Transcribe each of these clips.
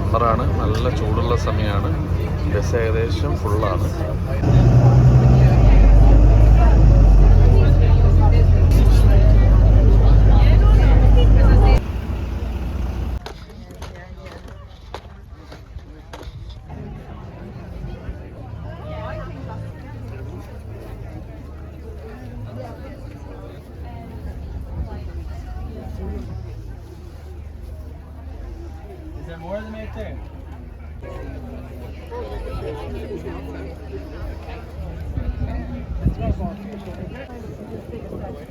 സമ്മറാണ്, നല്ല ചൂടുള്ള സമയമാണ്. ബസ് ഏകദേശം ഫുള്ളാണ്. More than right there.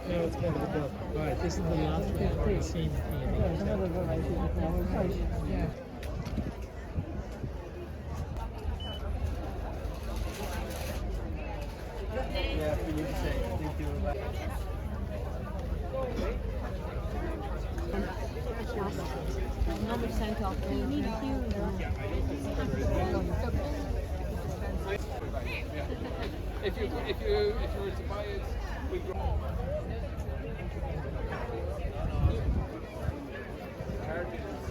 No, it's kind of a book. All right, this is the last one. The same thing. Yeah. Yeah, for you to say. Thank you. Number sent off. If you were to buy it, we grow.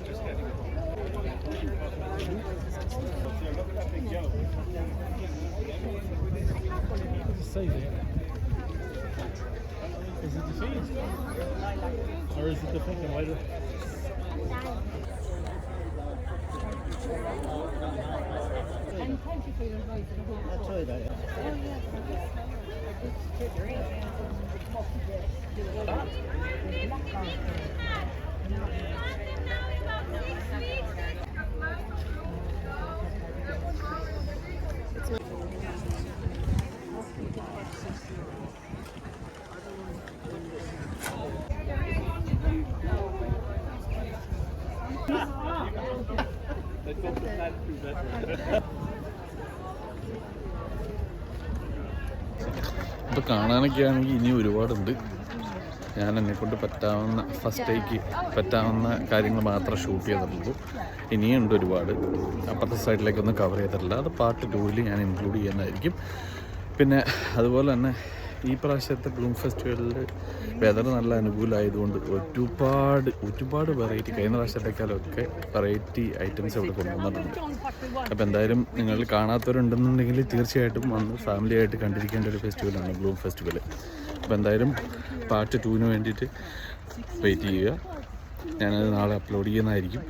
Just getting it. Look at that big yellow. What does it say there? Is it the feed? Or is it the fucking lighter? And thank you for your advice. That's right, ഇപ്പോൾ കാണാനൊക്കെ ആണെങ്കിൽ ഇനി ഒരുപാടുണ്ട്. ഞാൻ എന്നെക്കൊണ്ട് പറ്റാവുന്ന first take പറ്റാവുന്ന കാര്യങ്ങൾ മാത്രം ഷൂട്ട് ചെയ്തിട്ടുള്ളൂ. ഇനിയുണ്ട് ഒരുപാട്. അപ്പുറത്തെ സൈഡിലേക്കൊന്നും കവർ ചെയ്തിട്ടില്ല. അത് പാർട്ട് 2-ൽ ഞാൻ ഇൻക്ലൂഡ് ചെയ്യുന്നതായിരിക്കും. പിന്നെ അതുപോലെ തന്നെ ഈ പ്രാവശ്യത്തെ ബ്ലൂം ഫെസ്റ്റിവലിൽ വെതർ നല്ല അനുകൂലമായതുകൊണ്ട് ഒരുപാട് വെറൈറ്റി, കഴിഞ്ഞ പ്രാവശ്യത്തെക്കാളൊക്കെ വെറൈറ്റി ഐറ്റംസ് ഇവിടെ കൊണ്ടുവന്നിട്ടുണ്ട്. അപ്പോൾ എന്തായാലും നിങ്ങൾ കാണാത്തവരുണ്ടെന്നുണ്ടെങ്കിൽ തീർച്ചയായിട്ടും വന്ന് ഫാമിലി ആയിട്ട് കണ്ടിരിക്കേണ്ട ഒരു ഫെസ്റ്റിവലാണ് ബ്ലൂം ഫെസ്റ്റിവൽ. അപ്പോൾ എന്തായാലും പാർട്ട് 2-ന് വേണ്ടിയിട്ട് വെയിറ്റ് ചെയ്യുക. ഞാനത് നാളെ അപ്ലോഡ് ചെയ്യുന്നതായിരിക്കും.